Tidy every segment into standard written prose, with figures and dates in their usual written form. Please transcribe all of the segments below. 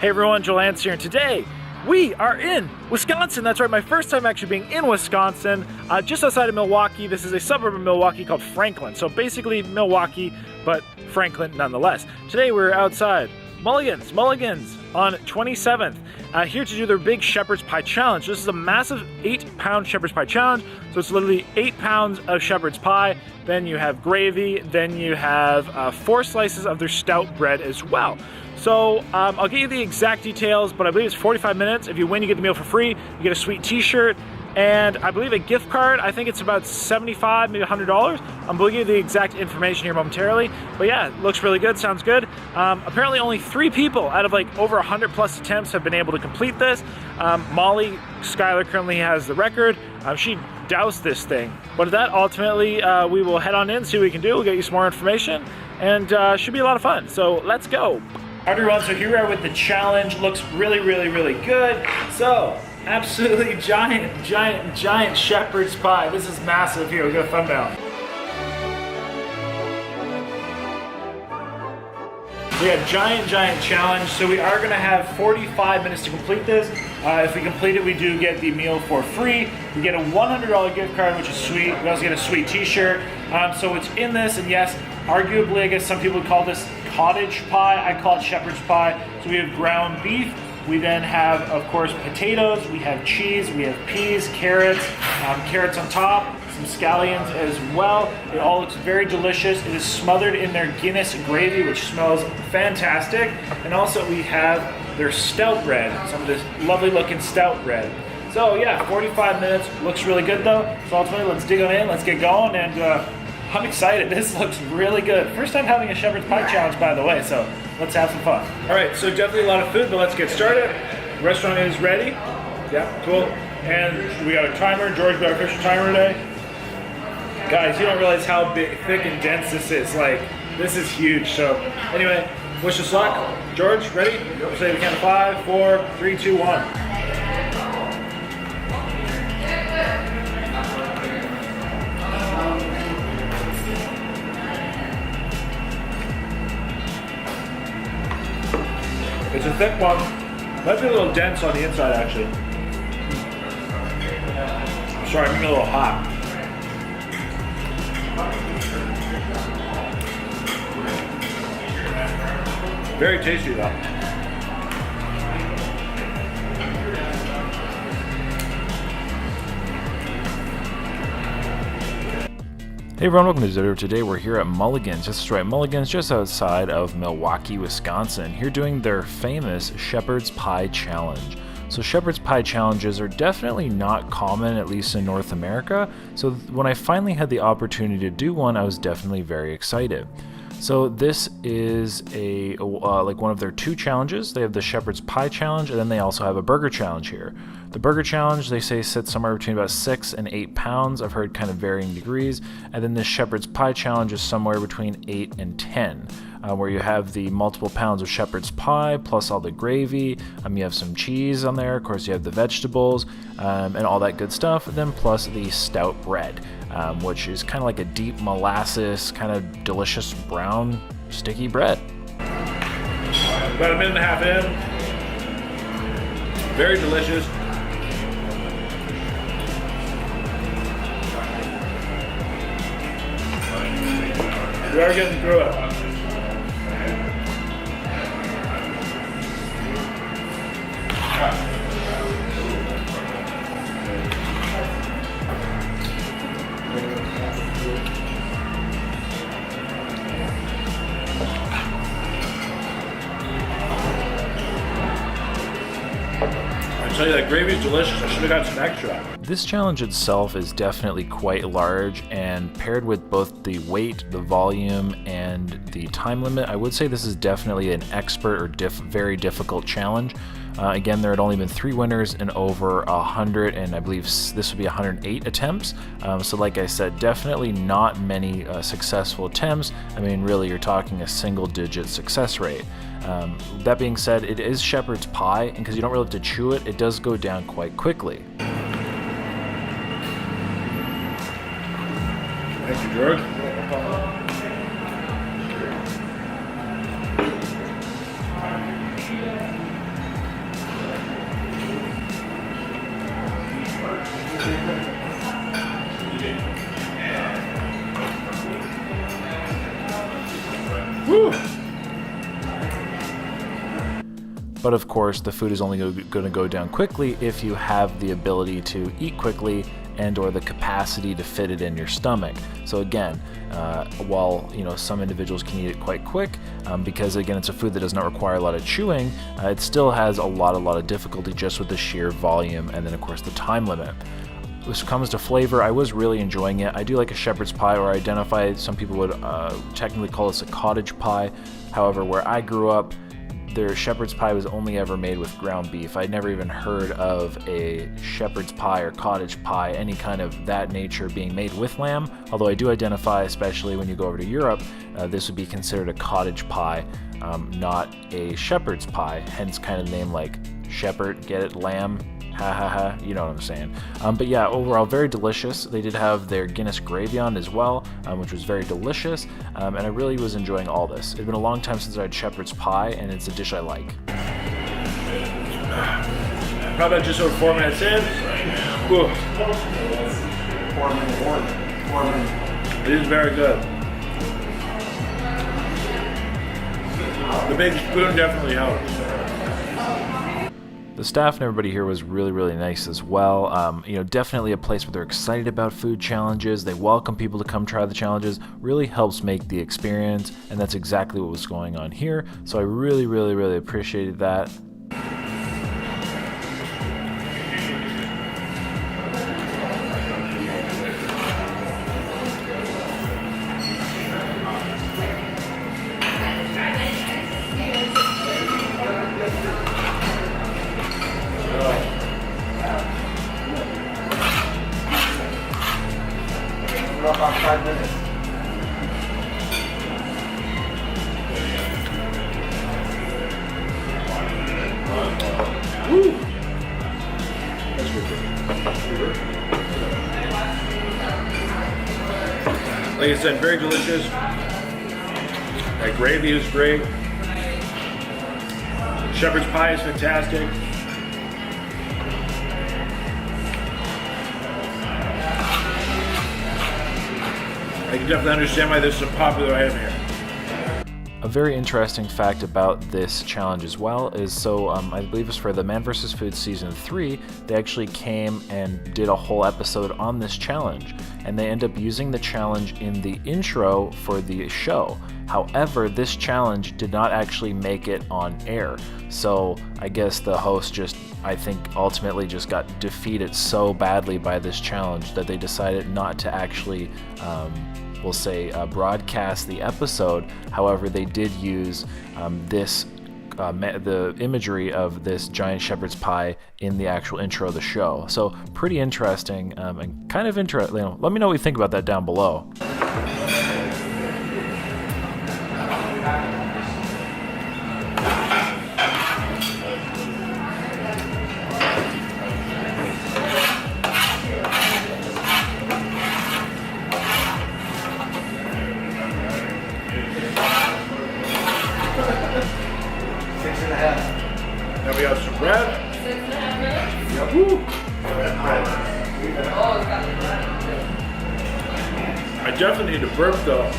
Hey everyone, Joel Lance here, and today we are in Wisconsin. That's right, my first time actually being in Wisconsin, just outside of Milwaukee. This is a suburb of Milwaukee called Franklin. So basically Milwaukee, but Franklin nonetheless. Today we're outside Mulligan's on 27th, here to do their big shepherd's pie challenge. This is a massive 8-pound shepherd's pie challenge. So it's literally 8 pounds of shepherd's pie. Then you have gravy, then you have 4 slices of their stout bread as well. So I'll get you the exact details, but I believe it's 45 minutes. If you win, you get the meal for free. You get a sweet t-shirt, and I believe a gift card. I think it's about $75, maybe $100. I'm going to give you the exact information here momentarily. But yeah, it looks really good, sounds good. Apparently only 3 people out of like over 100 plus attempts have been able to complete this. Molly Schuyler currently has the record. She doused this thing. But with that, ultimately, we will head on in, see what we can do. We'll get you some more information, and should be a lot of fun. So let's go. Everyone, so here we are with the challenge. Looks really good. So, absolutely giant shepherd's pie. This is massive. Here, we got a thumbnail. We got giant challenge. So we are gonna have 45 minutes to complete this. If we complete it, we do get the meal for free. We get a $100 gift card, which is sweet. We also get a sweet t-shirt. So it's in this, and yes, arguably, I guess some people would call this cottage pie. I call it shepherd's pie. So we have ground beef. We then have, of course, potatoes. We have cheese. We have peas, carrots on top, some scallions as well. It all looks very delicious. It is smothered in their Guinness gravy, which smells fantastic. And also we have their stout bread, some of this lovely looking stout bread. So yeah, 45 minutes. Looks really good though. So ultimately, let's dig on in. Let's get going, and I'm excited. This looks really good. First time having a shepherd's pie challenge, by the way, so let's have some fun. All right, so definitely a lot of food, but let's get started. The restaurant is ready. Yeah, cool. And we got a timer. George got our official timer today. Guys, you don't realize how big, thick and dense this is. Like, this is huge. So anyway, wish us luck. George, ready? We'll say we count to 5, 4, 3, 2, 1. It's a thick one. Might be a little dense on the inside, actually. Sorry, I'm getting a little hot. Very tasty, though. Hey everyone, welcome to the video. Today we're here at Mulligan's. That's right, Mulligan's just outside of Milwaukee, Wisconsin. Here doing their famous Shepherd's Pie Challenge. So Shepherd's Pie Challenges are definitely not common, at least in North America. So when I finally had the opportunity to do one, I was definitely very excited. So this is like one of their 2 challenges. They have the Shepherd's Pie Challenge, and then they also have a Burger Challenge here. The Burger Challenge, they say, sits somewhere between about 6 and 8 pounds. I've heard kind of varying degrees. And then the Shepherd's Pie Challenge is somewhere between 8 and 10, where you have the multiple pounds of shepherd's pie, plus all the gravy. You have some cheese on there. Of course, you have the vegetables, and all that good stuff. And then plus the stout bread, which is kind of like a deep molasses, kind of delicious brown, sticky bread. About a minute and a half in. Very delicious. We are getting through it. I tell you, that gravy is delicious. I should have got some extra. This challenge itself is definitely quite large, and paired with both the weight, the volume, and the time limit, I would say this is definitely an expert or very difficult challenge. Again, there had only been 3 winners in over 100, and I believe this would be 108 attempts. So like I said, definitely not many successful attempts. I mean, really, you're talking a single-digit success rate. That being said, it is shepherd's pie, and because you don't really have to chew it, it does go down quite quickly. Thank you, George. but of course the food is only going to go down quickly if you have the ability to eat quickly and or the capacity to fit it in your stomach. So again, while some individuals can eat it quite quick, because again it's a food that does not require a lot of chewing, it still has a lot of difficulty just with the sheer volume and then of course the time limit. When it comes to flavor, I was really enjoying it. I do like a shepherd's pie, or I identify, some people would technically call this a cottage pie. However, where I grew up, their shepherd's pie was only ever made with ground beef. I'd never even heard of a shepherd's pie or cottage pie, any kind of that nature, being made with lamb, although I do identify, especially when you go over to Europe, this would be considered a cottage pie, not a shepherd's pie, hence kind of the name like shepherd, get it, lamb, ha ha ha, you know what I'm saying. But yeah, overall very delicious. They did have their Guinness gravy on as well, which was very delicious, and I really was enjoying all this. It's been a long time since I had shepherd's pie, and it's a dish I like. Probably just over 4 minutes in. Ooh. 4 minutes. 4 minutes. It is very good. The big spoon definitely helps. The staff and everybody here was really nice as well. Definitely a place where they're excited about food challenges. They welcome people to come try the challenges. Really helps make the experience, and that's exactly what was going on here. So I really appreciated that. About 5 minutes. Woo! That's good. Like I said, very delicious. That gravy is great. Shepherd's pie is fantastic. I can definitely understand why this is a popular item here. A very interesting fact about this challenge as well is, I believe it's for the Man vs. Food Season 3, they actually came and did a whole episode on this challenge, and they end up using the challenge in the intro for the show. However, this challenge did not actually make it on air, so I guess the host ultimately just got defeated so badly by this challenge that they decided not to actually broadcast the episode. However, they did use the imagery of this giant shepherd's pie in the actual intro of the show. So pretty interesting, and kind of interesting. Let me know what you think about that down below. Now we have some bread. 6.5 minutes? Yep. Woo. I definitely need to burp though.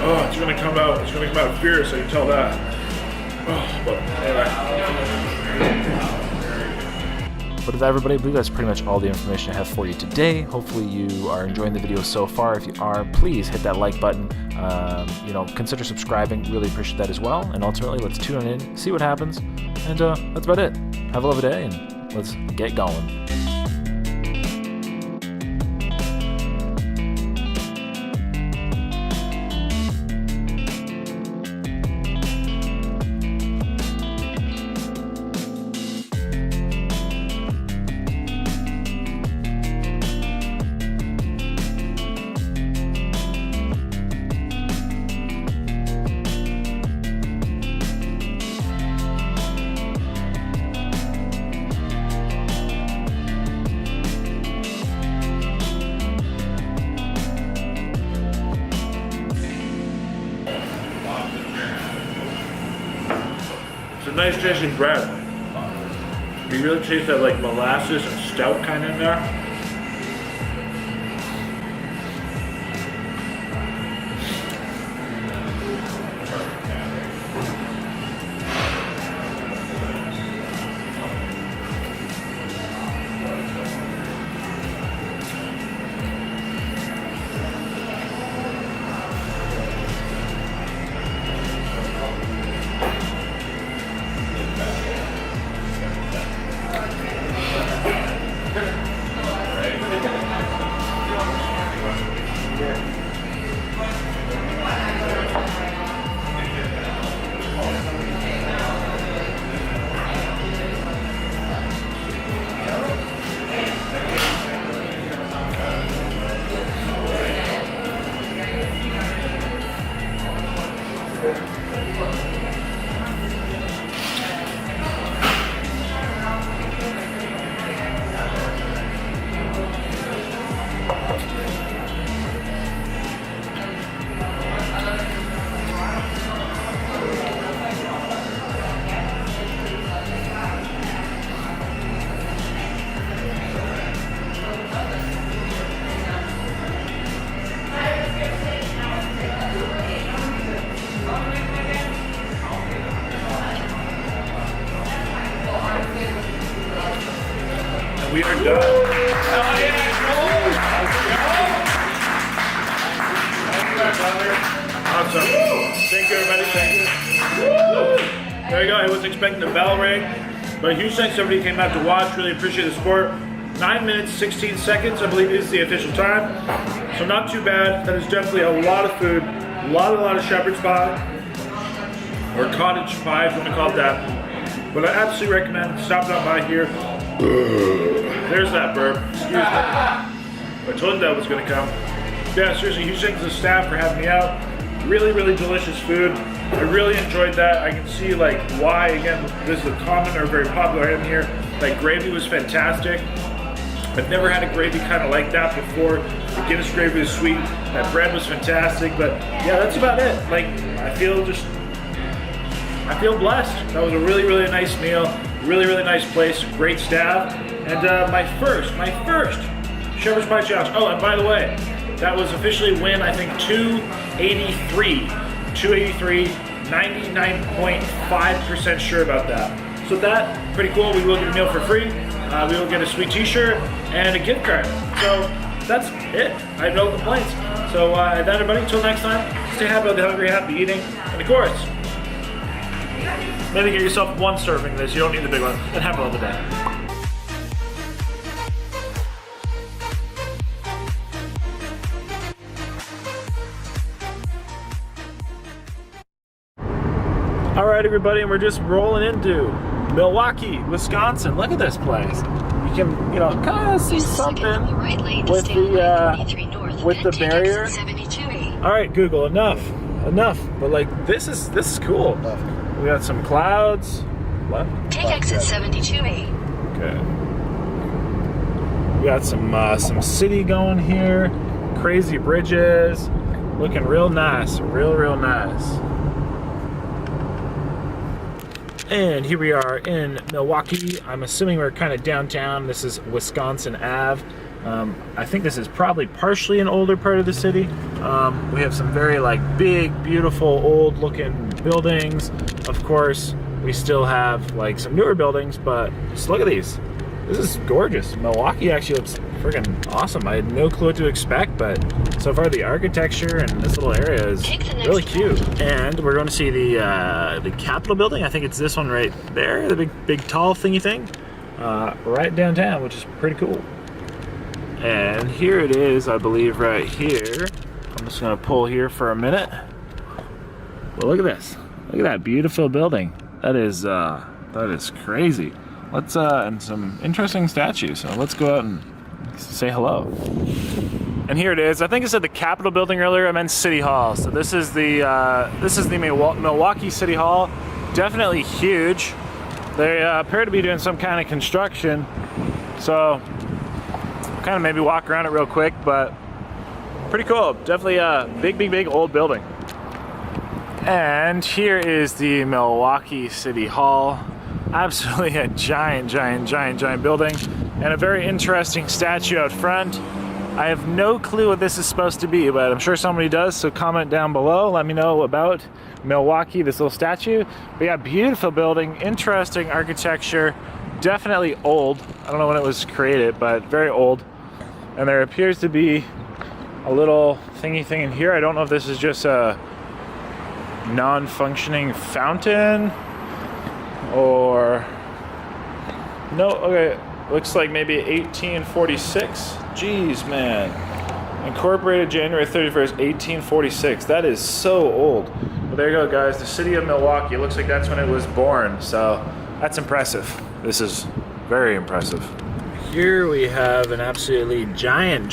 Oh, it's gonna come out. It's gonna come out fierce. I can tell that. Oh, but anyway. But with everybody, I believe that's pretty much all the information I have for you today. Hopefully you are enjoying the video so far. If you are, please hit that like button. Consider subscribing. Really appreciate that as well. And ultimately, let's tune in, see what happens. And that's about it. Have a lovely day, and let's get going. It's a nice tasting bread. You really taste that like molasses and stout kind of in there. We are done. Oh yeah, awesome. Thank you, everybody. Thank you. There you go. I wasn't expecting the bell ring, but huge thanks to everybody who came out to watch. Really appreciate the support. 9 minutes, 16 seconds, I believe is the official time. So not too bad. That is definitely a lot of food. A lot of shepherd's pie, or cottage pie, if you want to call it that. But I absolutely recommend stopping on by here. There's that burp. Excuse me. I told you that was going to come. Yeah, seriously, huge thanks to the staff for having me out. Really, really delicious food. I really enjoyed that. I can see like why, again, this is a common or very popular item here. Like gravy was fantastic. I've never had a gravy kind of like that before. The Guinness gravy was sweet. That bread was fantastic. But yeah, that's about it. Like, I feel blessed. That was a really, really nice meal. Really, really nice place. Great staff. And my first Shepherd's Pie Challenge. Oh, and by the way, that was officially win, I think, 283. 283, 99.5% sure about that. So that, pretty cool. We will get a meal for free. We will get a sweet t-shirt and a gift card. So that's it. I have no complaints. So that, everybody, until next time, stay happy, healthy, hungry, happy eating. And of course, maybe get yourself one serving of this. You don't need the big one. And have a lovely day. All right, everybody, and we're just rolling into Milwaukee, Wisconsin. Look at this place. You can, kind of see something with the barrier. All right, Google, enough. But like, this is cool. We got some clouds. Left. Take exit 72A. Okay. We got some city going here. Crazy bridges. Looking real nice. Real nice. And here we are in Milwaukee. I'm assuming we're kind of downtown. This is Wisconsin Ave. I think this is probably partially an older part of the city. We have some very big, beautiful, old looking buildings. Of course, we still have some newer buildings, but just look at these. This is gorgeous. Milwaukee actually looks freaking awesome. I had no clue what to expect, but so far the architecture and this little area is really cute. And we're going to see the Capitol building. I think it's this one right there, the big tall thingy thing, right downtown, which is pretty cool. And here it is, I believe, right here. I'm just gonna pull here for a minute. Well, look at this. Look at that beautiful building. That is crazy. Let's and some interesting statues. So let's go out and say hello. And here it is. I think I said the Capitol building earlier. I meant City Hall. So this is the Milwaukee City Hall. Definitely huge. They appear to be doing some kind of construction. So kind of maybe walk around it real quick, but pretty cool. Definitely a big old building. And here is the Milwaukee City Hall. Absolutely a giant building, and a very interesting statue out front. I have no clue what this is supposed to be, but I'm sure somebody does, so comment down below. Let me know about Milwaukee, this little statue. But yeah, beautiful building, interesting architecture, definitely old. I don't know when it was created, but very old. And there appears to be a little thingy thing in here. I don't know if this is just a non-functioning fountain or no. Okay, looks like maybe 1846. Jeez, man. Incorporated January 31st, 1846. That is so old. Well, there you go, guys. The city of Milwaukee. It looks like that's when it was born. So that's impressive. This is very impressive. Here we have an absolutely giant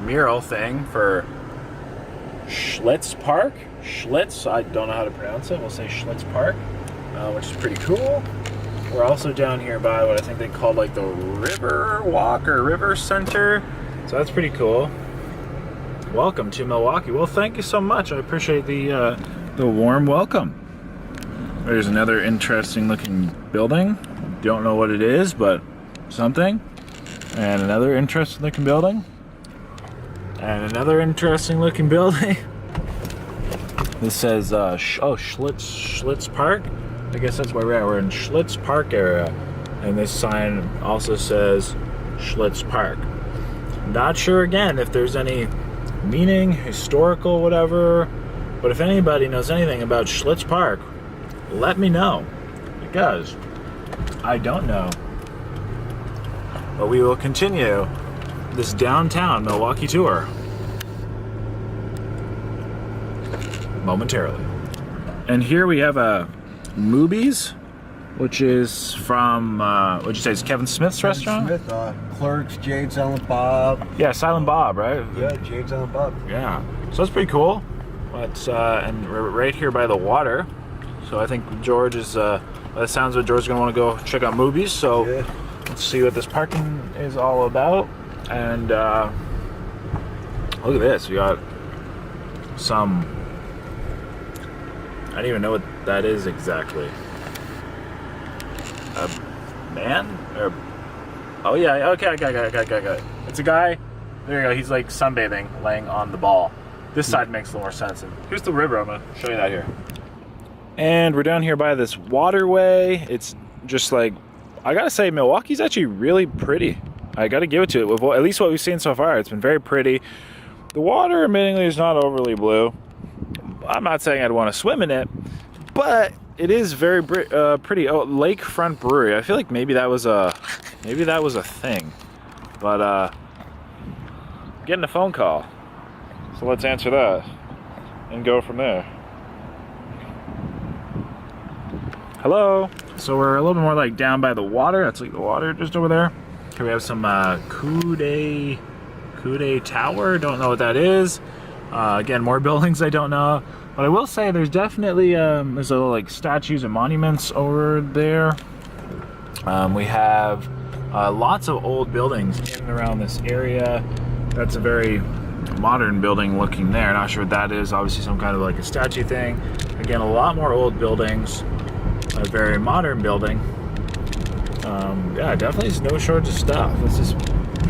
mural thing for Schlitz Park. Schlitz, I don't know how to pronounce it. We'll say Schlitz Park, which is pretty cool. We're also down here by what I think they call the River Walk or River Center. So that's pretty cool. Welcome to Milwaukee. Well, thank you so much. I appreciate the warm welcome. There's another interesting looking building. Don't know what it is, but something. And another interesting looking building. And another interesting looking building. This says, Schlitz Park. I guess that's where we're at. We're in Schlitz Park area, and this sign also says Schlitz Park. Not sure again if there's any meaning, historical, whatever, but if anybody knows anything about Schlitz Park, let me know, because I don't know. But we will continue this downtown Milwaukee tour momentarily. And here we have a Moobies, which is from, what'd you say, it's Kevin Smith's restaurant? Smith, Clerks, Jade, Silent Bob. Yeah, Silent Bob, right? Yeah, Jade, Silent Bob. Yeah, so that's pretty cool. But, and we're right here by the water. So I think George is, by the sounds of it, George is going to want to go check out Moobies. So Yeah. let's see what this parking is all about. And look at this. We got some, I don't even know what that is exactly. A man? Or, oh yeah, okay, I got it. It's a guy, there you go, he's like sunbathing, laying on the ball. This side makes a little more sense. And here's the river, I'm gonna show you that here. And we're down here by this waterway. It's just like, I gotta say, Milwaukee's actually really pretty. I gotta give it to it. With at least what we've seen so far, it's been very pretty. The water, admittingly, is not overly blue. I'm not saying I'd want to swim in it, but it is very pretty. Oh, Lakefront Brewery. I feel like maybe that was a thing, but getting a phone call. So let's answer that and go from there. Hello. So we're a little bit more like down by the water. That's like the water just over there. Here we have some Coude Tower. Don't know what that is. Again, more buildings I don't know. But I will say there's definitely there's a little like statues and monuments over there. We have lots of old buildings in and around this area. That's a very modern building looking there. Not sure what that is. Obviously some kind of like a statue thing. Again, a lot more old buildings. A very modern building. Yeah, definitely is no shortage of stuff. This is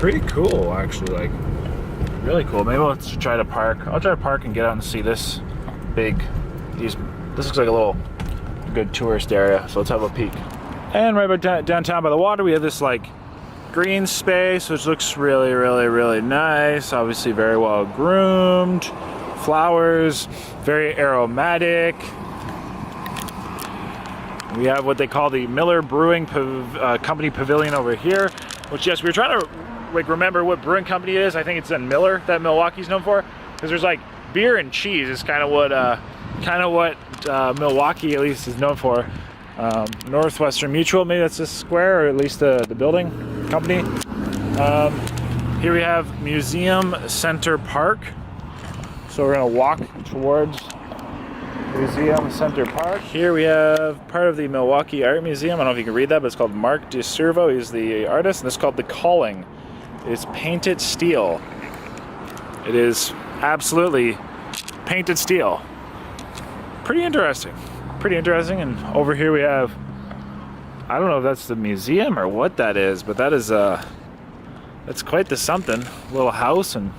pretty cool, actually. Like, really cool. Maybe let's try to park. I'll try to park and get out and see this big. This looks like a little good tourist area. So let's have a peek. And right by downtown by the water, we have this like green space, which looks really, really, really nice. Obviously, very well groomed. Flowers, very aromatic. We have what they call the Miller Brewing Company Pavilion over here, which, yes, we were trying to like remember what brewing company it is. I think it's in Miller that Milwaukee's known for, because there's like beer and cheese is kind of what Milwaukee at least is known for. Northwestern Mutual, maybe that's the square, or at least the building company. Here we have Museum Center Park. So we're gonna walk towards Museum Center Park. Here we have part of the Milwaukee Art Museum. I don't know if you can read that, but it's called Mark DeServo. He's the artist, and it's called The Calling. It's painted steel. It is absolutely painted steel. Pretty interesting. Pretty interesting. And over here we have, I don't know if that's the museum or what that is, but that is that's quite the something. Little house, and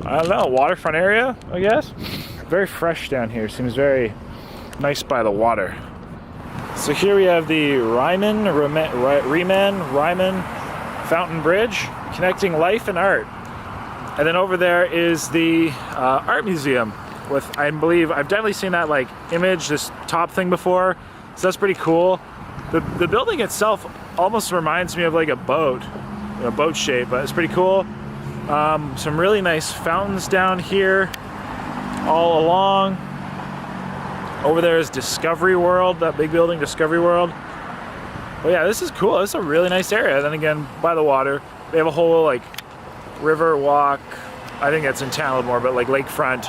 I don't know, waterfront area, I guess. Very fresh down here. Seems very nice by the water. So here we have the Ryman Fountain Bridge, connecting life and art. And then over there is the art museum with, I believe, I've definitely seen that like image, this top thing before. So that's pretty cool. The building itself almost reminds me of like a boat, boat shape, but it's pretty cool. Some really nice fountains down here all along. Over there is Discovery World, that big building, Discovery World. But yeah, this is cool. This is a really nice area. Then again, by the water, they have a whole like river walk. I think that's in town a little more, but like lakefront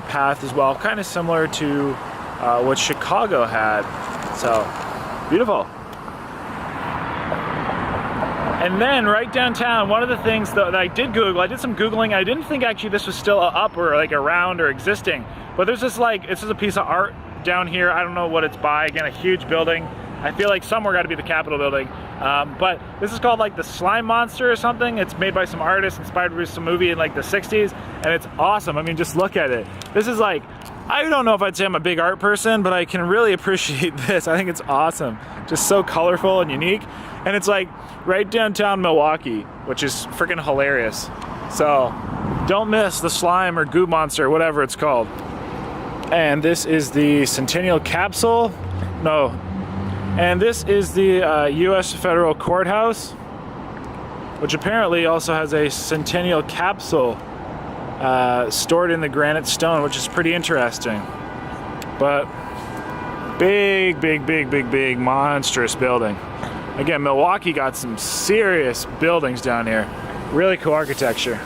path as well. Kind of similar to what Chicago had. So beautiful. And then right downtown, one of the things that I did Google, I did some Googling. I didn't think actually this was still up or like around or existing, but there's this like, this is a piece of art down here. I don't know what it's by. Again, a huge building. I feel like somewhere got to be the Capitol building. But this is called like the Slime Monster or something. It's made by some artists inspired by some movie in like the 60s, and it's awesome. I mean, just look at it. This is like I don't know if I'd say I'm a big art person, but I can really appreciate this. I think it's awesome. Just so colorful and unique. And it's like right downtown Milwaukee, which is freaking hilarious. So don't miss the slime or goo monster, whatever it's called. And this is the Centennial Capsule. No. And this is the U.S. Federal Courthouse, which apparently also has a Centennial Capsule stored in the granite stone, which is pretty interesting. But big, big, big, big, big, monstrous building. Again, Milwaukee got some serious buildings down here. Really cool architecture.